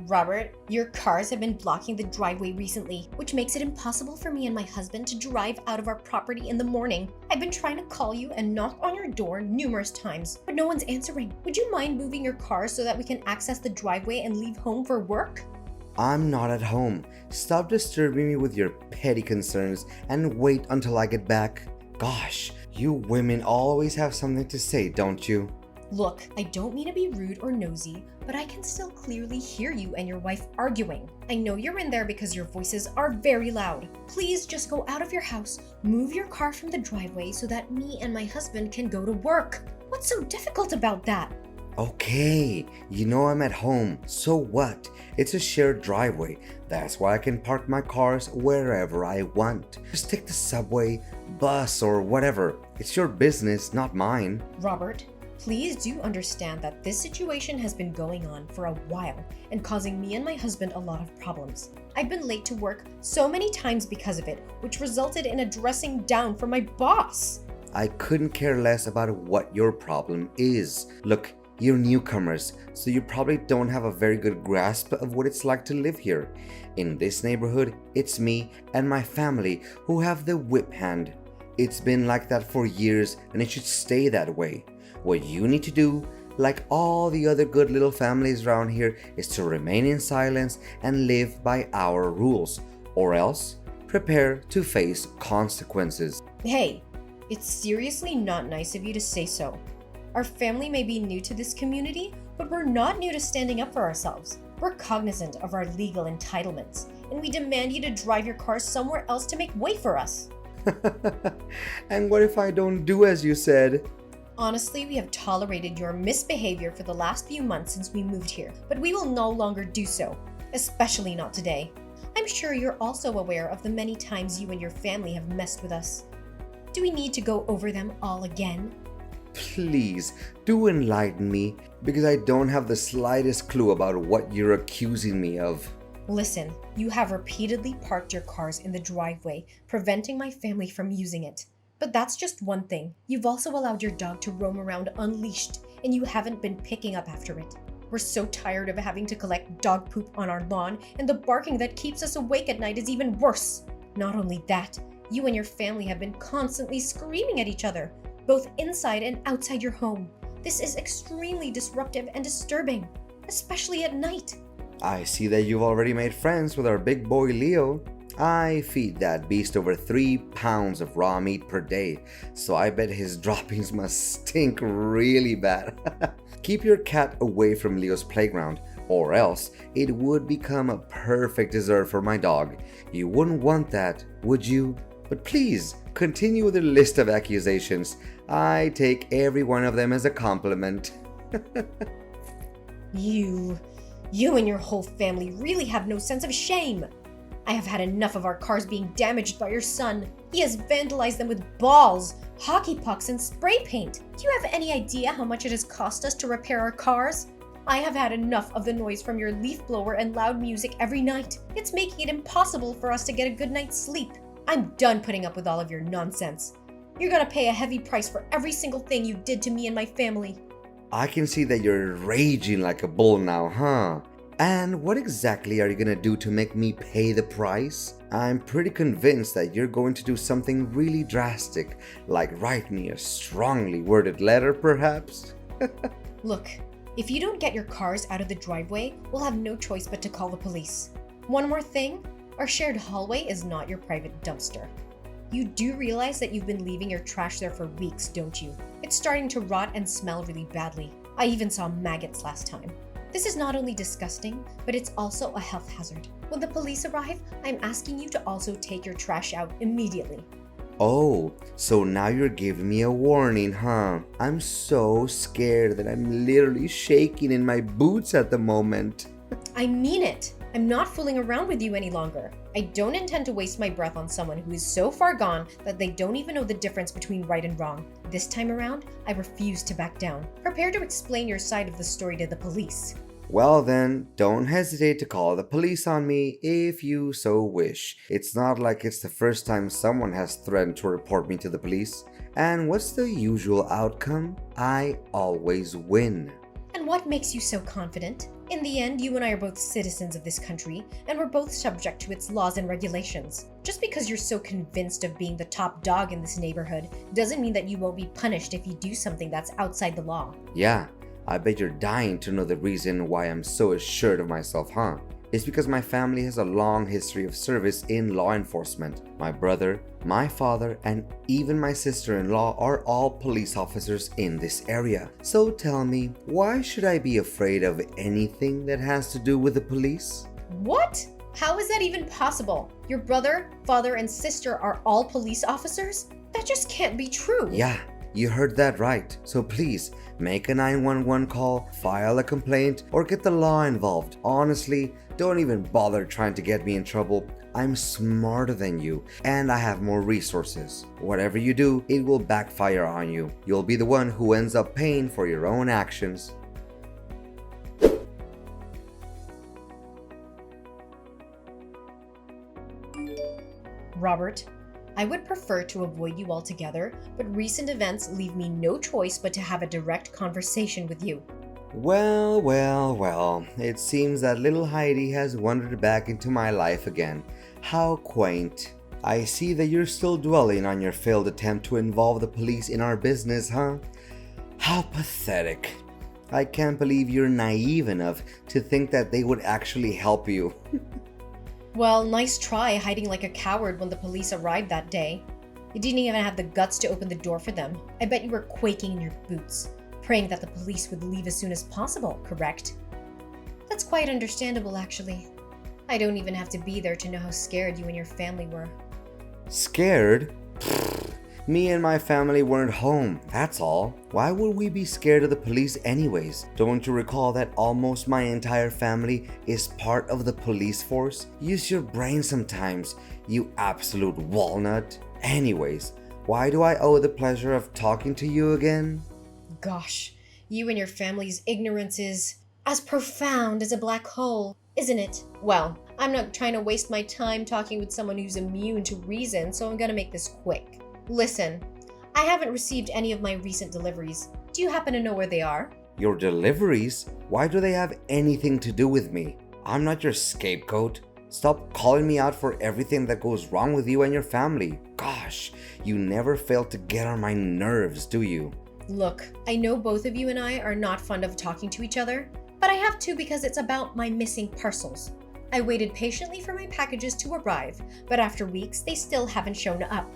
Robert, your cars have been blocking the driveway recently, which makes it impossible for me and my husband to drive out of our property in the morning. I've been trying to call you and knock on your door numerous times, but no one's answering. Would you mind moving your car so that we can access the driveway and leave home for work? I'm not at home. Stop disturbing me with your petty concerns and wait until I get back. Gosh, you women always have something to say, don't you? Look, I don't mean to be rude or nosy, but I can still clearly hear you and your wife arguing. I know you're in there because your voices are very loud. Please just go out of your house, move your car from the driveway so that me and my husband can go to work. What's so difficult about that? Okay, you know I'm at home, so what? It's a shared driveway. That's why I can park my cars wherever I want. Just take the subway, bus, or whatever. It's your business, not mine. Robert, please do understand that this situation has been going on for a while and causing me and my husband a lot of problems. I've been late to work so many times because of it, which resulted in a dressing down from my boss. I couldn't care less about what your problem is. Look, you're newcomers, so you probably don't have a very good grasp of what it's like to live here. In this neighborhood, it's me and my family who have the whip hand. It's been like that for years and it should stay that way. What you need to do, like all the other good little families around here, is to remain in silence and live by our rules, or else prepare to face consequences. Hey, it's seriously not nice of you to say so. Our family may be new to this community, but we're not new to standing up for ourselves. We're cognizant of our legal entitlements, and we demand you to drive your car somewhere else to make way for us. And what if I don't do as you said? Honestly, we have tolerated your misbehavior for the last few months since we moved here, but we will no longer do so, especially not today. I'm sure you're also aware of the many times you and your family have messed with us. Do we need to go over them all again? Please, do enlighten me, because I don't have the slightest clue about what you're accusing me of. Listen, you have repeatedly parked your cars in the driveway, preventing my family from using it. But that's just one thing. You've also allowed your dog to roam around unleashed, and you haven't been picking up after it. We're so tired of having to collect dog poop on our lawn, and the barking that keeps us awake at night is even worse. Not only that, you and your family have been constantly screaming at each other, both inside and outside your home. This is extremely disruptive and disturbing, especially at night. I see that you've already made friends with our big boy Leo. I feed that beast over 3 pounds of raw meat per day, so I bet his droppings must stink really bad. Keep your cat away from Leo's playground, or else it would become a perfect dessert for my dog. You wouldn't want that, would you? But please, continue with the list of accusations. I take every one of them as a compliment. You and your whole family really have no sense of shame. I have had enough of our cars being damaged by your son. He has vandalized them with balls, hockey pucks, and spray paint. Do you have any idea how much it has cost us to repair our cars? I have had enough of the noise from your leaf blower and loud music every night. It's making it impossible for us to get a good night's sleep. I'm done putting up with all of your nonsense. You're gonna pay a heavy price for every single thing you did to me and my family. I can see that you're raging like a bull now, huh? And what exactly are you gonna do to make me pay the price? I'm pretty convinced that you're going to do something really drastic, like write me a strongly worded letter, perhaps? Look, if you don't get your cars out of the driveway, we'll have no choice but to call the police. One more thing, our shared hallway is not your private dumpster. You do realize that you've been leaving your trash there for weeks, don't you? It's starting to rot and smell really badly. I even saw maggots last time. This is not only disgusting, but it's also a health hazard. When the police arrive, I'm asking you to also take your trash out immediately. Oh, so now you're giving me a warning, huh? I'm so scared that I'm literally shaking in my boots at the moment. I mean it. I'm not fooling around with you any longer. I don't intend to waste my breath on someone who is so far gone that they don't even know the difference between right and wrong. This time around, I refuse to back down. Prepare to explain your side of the story to the police. Well then, don't hesitate to call the police on me if you so wish. It's not like it's the first time someone has threatened to report me to the police. And what's the usual outcome? I always win. And And what makes you so confident? In the end, you and I are both citizens of this country, and we're both subject to its laws and regulations. Just because you're so convinced of being the top dog in this neighborhood doesn't mean that you won't be punished if you do something that's outside the law. Yeah, I bet you're dying to know the reason why I'm so assured of myself, huh? It's because my family has a long history of service in law enforcement. My brother, my father, and even my sister-in-law are all police officers in this area. So tell me, why should I be afraid of anything that has to do with the police? What? How is that even possible? Your brother, father, and sister are all police officers? That just can't be true. Yeah, you heard that right. So please, make a 911 call, file a complaint, or get the law involved. Honestly, don't even bother trying to get me in trouble. I'm smarter than you, and I have more resources. Whatever you do, it will backfire on you. You'll be the one who ends up paying for your own actions. Robert, I would prefer to avoid you altogether, but recent events leave me no choice but to have a direct conversation with you. Well, it seems that little Heidi has wandered back into my life again. How quaint. I see that you're still dwelling on your failed attempt to involve the police in our business, huh? How pathetic. I can't believe you're naive enough to think that they would actually help you. Well, nice try hiding like a coward when the police arrived that day. You didn't even have the guts to open the door for them. I bet you were quaking in your boots, praying that the police would leave as soon as possible, correct? That's quite understandable, actually. I don't even have to be there to know how scared you and your family were. Scared? Me and my family weren't home, that's all. Why would we be scared of the police anyways? Don't you recall that almost my entire family is part of the police force? Use your brain sometimes, you absolute walnut. Anyways, why do I owe the pleasure of talking to you again? Gosh, you and your family's ignorance is as profound as a black hole, isn't it? Well, I'm not trying to waste my time talking with someone who's immune to reason, so I'm gonna make this quick. Listen, I haven't received any of my recent deliveries. Do you happen to know where they are? Your deliveries? Why do they have anything to do with me? I'm not your scapegoat. Stop calling me out for everything that goes wrong with you and your family. Gosh, you never fail to get on my nerves, do you? Look, I know both of you and I are not fond of talking to each other, but I have to because it's about my missing parcels. I waited patiently for my packages to arrive, but after weeks, they still haven't shown up.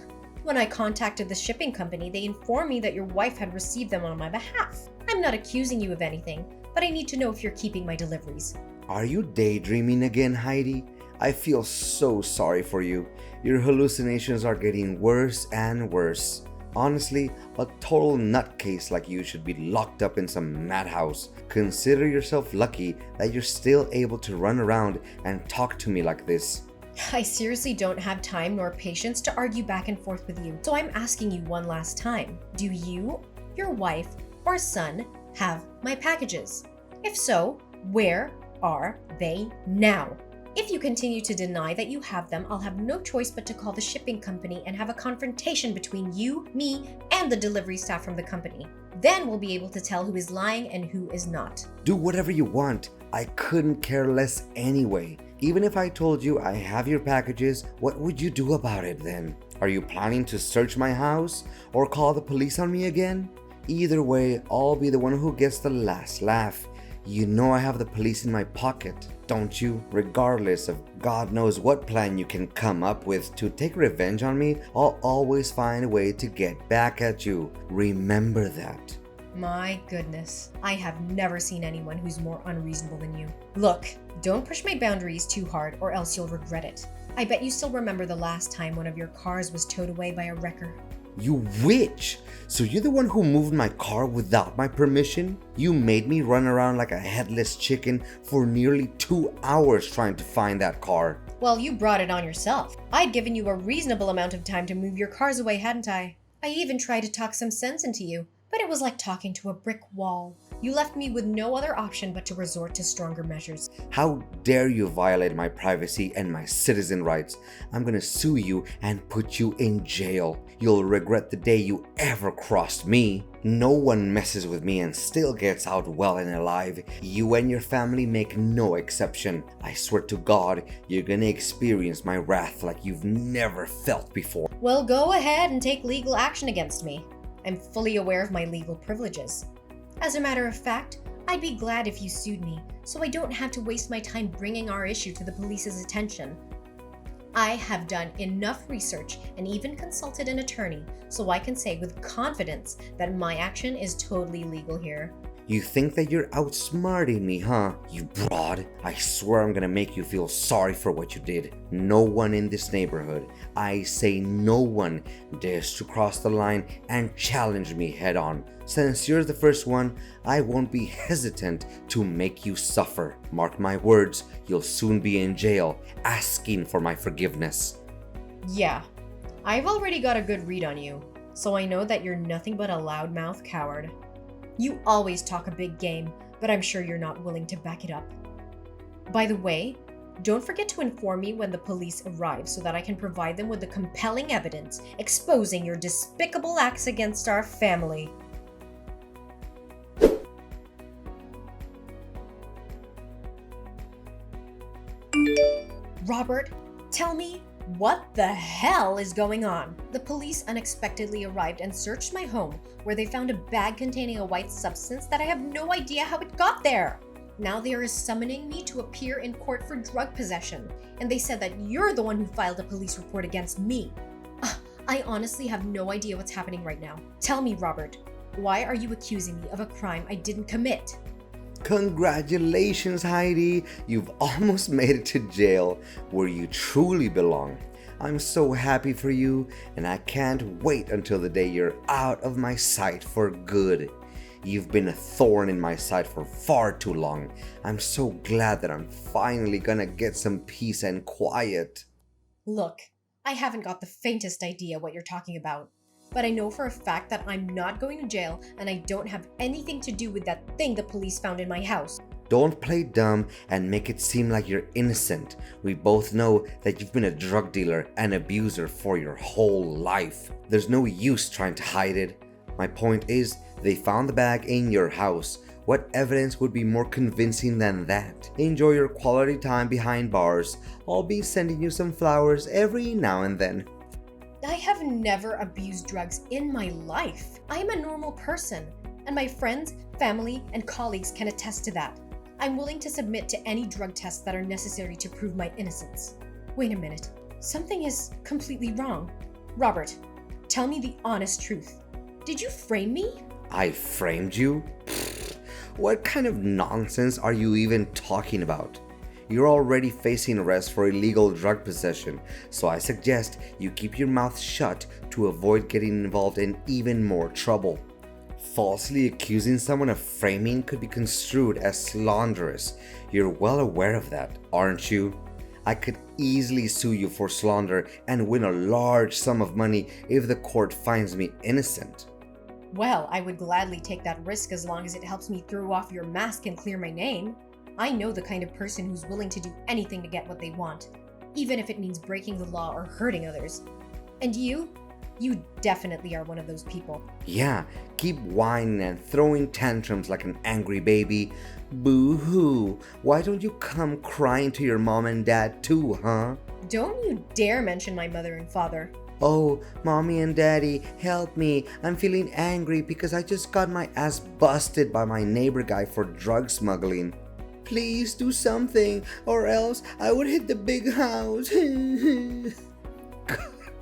When I contacted the shipping company, they informed me that your wife had received them on my behalf. I'm not accusing you of anything, but I need to know if you're keeping my deliveries. Are you daydreaming again, Heidi? I feel so sorry for you. Your hallucinations are getting worse and worse. Honestly, a total nutcase like you should be locked up in some madhouse. Consider yourself lucky that you're still able to run around and talk to me like this. I seriously don't have time nor patience to argue back and forth with you, so I'm asking you one last time. Do you, your wife, or son have my packages? If so, where are they now? If you continue to deny that you have them, I'll have no choice but to call the shipping company and have a confrontation between you, me, and the delivery staff from the company. Then we'll be able to tell who is lying and who is not. Do whatever you want. I couldn't care less anyway. Even if I told you I have your packages, what would you do about it then? Are you planning to search my house or call the police on me again? Either way, I'll be the one who gets the last laugh. You know I have the police in my pocket, don't you? Regardless of God knows what plan you can come up with to take revenge on me, I'll always find a way to get back at you. Remember that. My goodness, I have never seen anyone who's more unreasonable than you. Look, don't push my boundaries too hard or else you'll regret it. I bet you still remember the last time one of your cars was towed away by a wrecker. You witch! So you're the one who moved my car without my permission? You made me run around like a headless chicken for nearly 2 hours trying to find that car. Well, you brought it on yourself. I'd given you a reasonable amount of time to move your cars away, hadn't I? I even tried to talk some sense into you, but it was like talking to a brick wall. You left me with no other option but to resort to stronger measures. How dare you violate my privacy and my citizen rights? I'm gonna sue you and put you in jail. You'll regret the day you ever crossed me. No one messes with me and still gets out well and alive. You and your family make no exception. I swear to God, you're gonna experience my wrath like you've never felt before. Well, go ahead and take legal action against me. I'm fully aware of my legal privileges. As a matter of fact, I'd be glad if you sued me, so I don't have to waste my time bringing our issue to the police's attention. I have done enough research and even consulted an attorney, so I can say with confidence that my action is totally legal here. You think that you're outsmarting me, huh? You broad. I swear I'm gonna make you feel sorry for what you did. No one in this neighborhood, I say no one, dares to cross the line and challenge me head on. Since you're the first one, I won't be hesitant to make you suffer. Mark my words, you'll soon be in jail asking for my forgiveness. Yeah, I've already got a good read on you, so I know that you're nothing but a loudmouth coward. You always talk a big game, but I'm sure you're not willing to back it up. By the way, don't forget to inform me when the police arrive so that I can provide them with the compelling evidence exposing your despicable acts against our family. Robert, tell me, what the hell is going on? The police unexpectedly arrived and searched my home, where they found a bag containing a white substance that I have no idea how it got there. Now they are summoning me to appear in court for drug possession, and they said that you're the one who filed a police report against me. I honestly have no idea what's happening right now. Tell me, Robert, why are you accusing me of a crime I didn't commit? Congratulations, Heidi. You've almost made it to jail, where you truly belong. I'm so happy for you, and I can't wait until the day you're out of my sight for good. You've been a thorn in my side for far too long. I'm so glad that I'm finally gonna get some peace and quiet. Look, I haven't got the faintest idea what you're talking about. But I know for a fact that I'm not going to jail and I don't have anything to do with that thing the police found in my house. Don't play dumb and make it seem like you're innocent. We both know that you've been a drug dealer and abuser for your whole life. There's no use trying to hide it. My point is, they found the bag in your house. What evidence would be more convincing than that? Enjoy your quality time behind bars. I'll be sending you some flowers every now and then. I have never abused drugs in my life. I am a normal person, and my friends, family, and colleagues can attest to that. I'm willing to submit to any drug tests that are necessary to prove my innocence. Wait a minute. Something is completely wrong. Robert, tell me the honest truth. Did you frame me? I framed you? Pfft, what kind of nonsense are you even talking about? You're already facing arrest for illegal drug possession, so I suggest you keep your mouth shut to avoid getting involved in even more trouble. Falsely accusing someone of framing could be construed as slanderous. You're well aware of that, aren't you? I could easily sue you for slander and win a large sum of money if the court finds me innocent. Well, I would gladly take that risk as long as it helps me throw off your mask and clear my name. I know the kind of person who's willing to do anything to get what they want, even if it means breaking the law or hurting others. And you definitely are one of those people. Yeah, keep whining and throwing tantrums like an angry baby. Boo-hoo, why don't you come crying to your mom and dad too, huh? Don't you dare mention my mother and father. Oh, mommy and daddy, help me. I'm feeling angry because I just got my ass busted by my neighbor guy for drug smuggling. Please do something, or else I would hit the big house.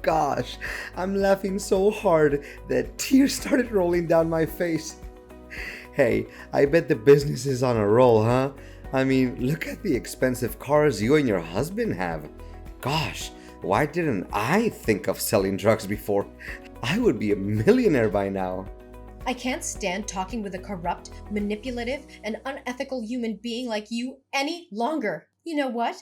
Gosh, I'm laughing so hard that tears started rolling down my face. Hey, I bet the business is on a roll, huh? I mean, look at the expensive cars you and your husband have. Gosh, why didn't I think of selling drugs before? I would be a millionaire by now. I can't stand talking with a corrupt, manipulative, and unethical human being like you any longer. You know what?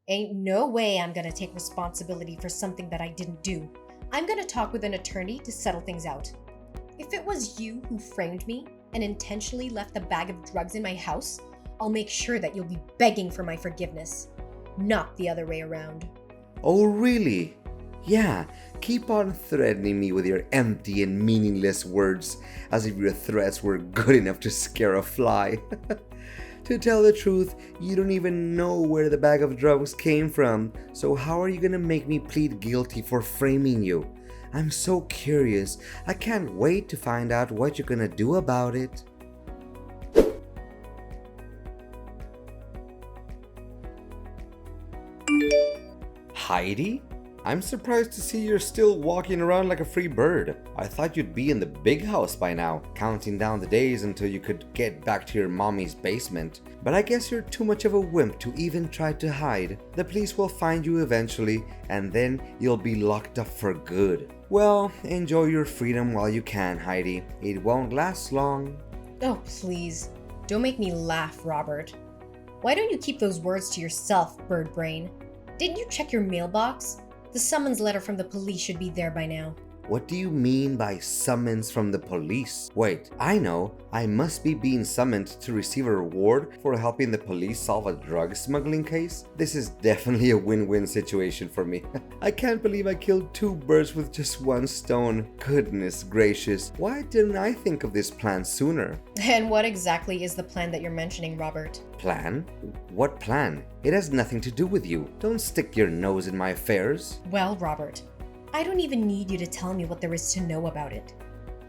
Ain't no way I'm gonna take responsibility for something that I didn't do. I'm gonna talk with an attorney to settle things out. If it was you who framed me and intentionally left the bag of drugs in my house, I'll make sure that you'll be begging for my forgiveness. Not the other way around. Oh, really? Yeah, keep on threatening me with your empty and meaningless words, as if your threats were good enough to scare a fly. To tell the truth, you don't even know where the bag of drugs came from, so how are you gonna make me plead guilty for framing you? I'm so curious. I can't wait to find out what you're gonna do about it. Heidi? I'm surprised to see you're still walking around like a free bird. I thought you'd be in the big house by now, counting down the days until you could get back to your mommy's basement. But I guess you're too much of a wimp to even try to hide. The police will find you eventually, and then you'll be locked up for good. Well, enjoy your freedom while you can, Heidi. It won't last long. Oh, please. Don't make me laugh, Robert. Why don't you keep those words to yourself, bird brain? Didn't you check your mailbox? The summons letter from the police should be there by now. What do you mean by summons from the police? Wait, I know. I must be being summoned to receive a reward for helping the police solve a drug smuggling case? This is definitely a win-win situation for me. I can't believe I killed two birds with just one stone. Goodness gracious, why didn't I think of this plan sooner? And what exactly is the plan that you're mentioning, Robert? Plan? What plan? It has nothing to do with you. Don't stick your nose in my affairs. Well, Robert, I don't even need you to tell me what there is to know about it.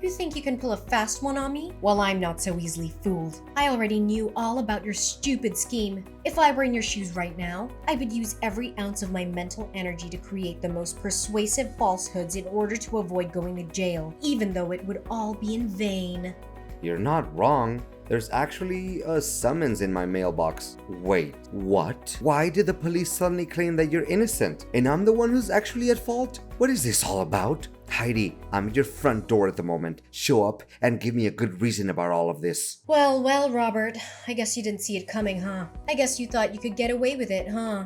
You think you can pull a fast one on me? Well, I'm not so easily fooled. I already knew all about your stupid scheme. If I were in your shoes right now, I would use every ounce of my mental energy to create the most persuasive falsehoods in order to avoid going to jail, even though it would all be in vain. You're not wrong. There's actually a summons in my mailbox. Wait, what? Why did the police suddenly claim that you're innocent and I'm the one who's actually at fault? What is this all about? Heidi, I'm at your front door at the moment. Show up and give me a good reason about all of this. Well, Robert, I guess you didn't see it coming, huh? I guess you thought you could get away with it, huh?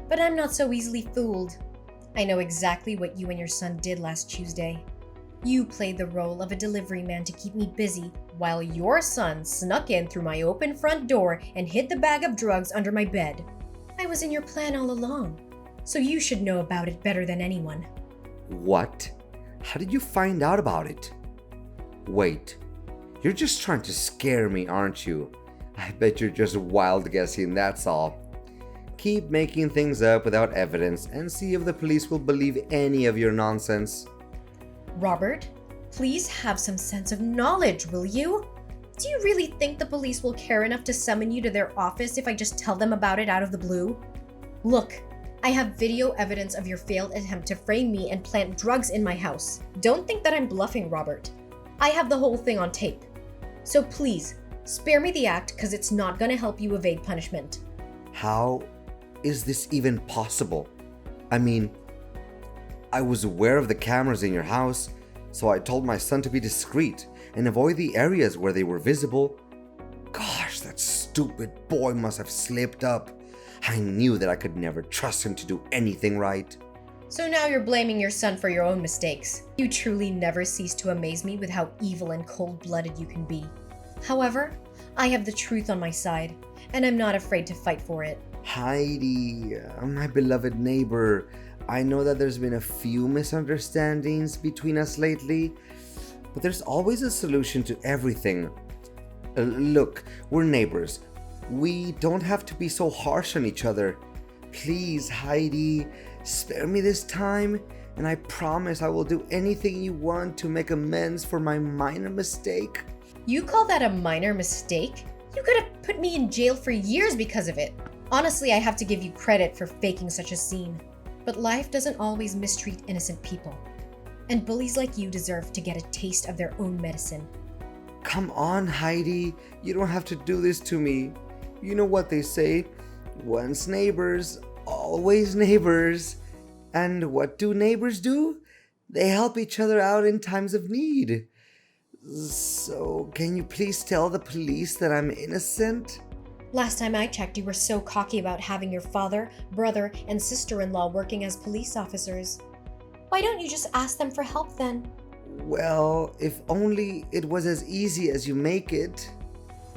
But I'm not so easily fooled. I know exactly what you and your son did last Tuesday. You played the role of a delivery man to keep me busy, while your son snuck in through my open front door and hid the bag of drugs under my bed. I was in your plan all along, so you should know about it better than anyone. What? How did you find out about it? Wait, you're just trying to scare me, aren't you? I bet you're just wild guessing, that's all. Keep making things up without evidence and see if the police will believe any of your nonsense. Robert, please have some sense of knowledge, will you? Do you really think the police will care enough to summon you to their office if I just tell them about it out of the blue? Look, I have video evidence of your failed attempt to frame me and plant drugs in my house. Don't think that I'm bluffing, Robert. I have the whole thing on tape. So please, spare me the act because it's not going to help you evade punishment. How is this even possible? I mean, I was aware of the cameras in your house, so I told my son to be discreet and avoid the areas where they were visible. Gosh, that stupid boy must have slipped up. I knew that I could never trust him to do anything right. So now you're blaming your son for your own mistakes. You truly never cease to amaze me with how evil and cold-blooded you can be. However, I have the truth on my side, and I'm not afraid to fight for it. Heidi, my beloved neighbor, I know that there's been a few misunderstandings between us lately, but there's always a solution to everything. Look, we're neighbors. We don't have to be so harsh on each other. Please, Heidi, spare me this time, and I promise I will do anything you want to make amends for my minor mistake. You call that a minor mistake? You could have put me in jail for years because of it. Honestly, I have to give you credit for faking such a scene. But life doesn't always mistreat innocent people. And bullies like you deserve to get a taste of their own medicine. Come on, Heidi. You don't have to do this to me. You know what they say, once neighbors, always neighbors. And what do neighbors do? They help each other out in times of need. So, can you please tell the police that I'm innocent? Last time I checked, you were so cocky about having your father, brother, and sister-in-law working as police officers. Why don't you just ask them for help then? Well, if only it was as easy as you make it.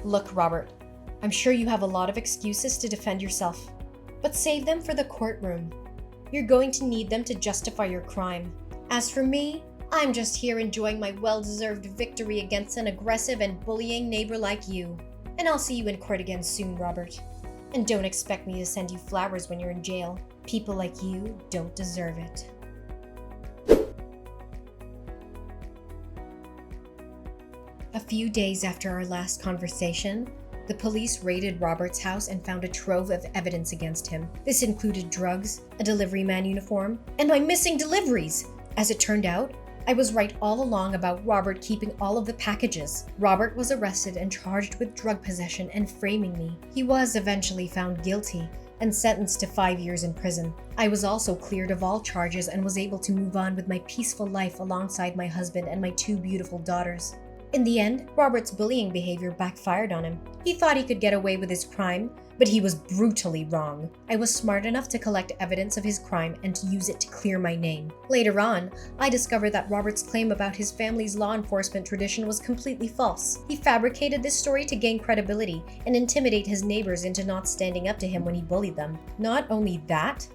Look, Robert, I'm sure you have a lot of excuses to defend yourself, but save them for the courtroom. You're going to need them to justify your crime. As for me, I'm just here enjoying my well-deserved victory against an aggressive and bullying neighbor like you. And I'll see you in court again soon, Robert. And don't expect me to send you flowers when you're in jail. People like you don't deserve it. A few days after our last conversation, the police raided Robert's house and found a trove of evidence against him. This included drugs, a delivery man uniform, and my missing deliveries! As it turned out, I was right all along about Robert keeping all of the packages. Robert was arrested and charged with drug possession and framing me. He was eventually found guilty and sentenced to 5 years in prison. I was also cleared of all charges and was able to move on with my peaceful life alongside my husband and my 2 beautiful daughters. In the end, Robert's bullying behavior backfired on him. He thought he could get away with his crime, but he was brutally wrong. I was smart enough to collect evidence of his crime and to use it to clear my name. Later on, I discovered that Robert's claim about his family's law enforcement tradition was completely false. He fabricated this story to gain credibility and intimidate his neighbors into not standing up to him when he bullied them. Not only that,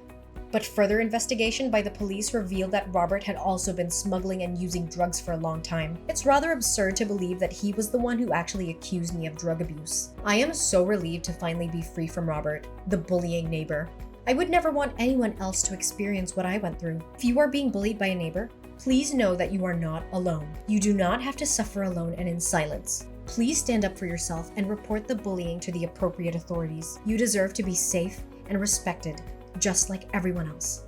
but further investigation by the police revealed that Robert had also been smuggling and using drugs for a long time. It's rather absurd to believe that he was the one who actually accused me of drug abuse. I am so relieved to finally be free from Robert, the bullying neighbor. I would never want anyone else to experience what I went through. If you are being bullied by a neighbor, please know that you are not alone. You do not have to suffer alone and in silence. Please stand up for yourself and report the bullying to the appropriate authorities. You deserve to be safe and respected, just like everyone else.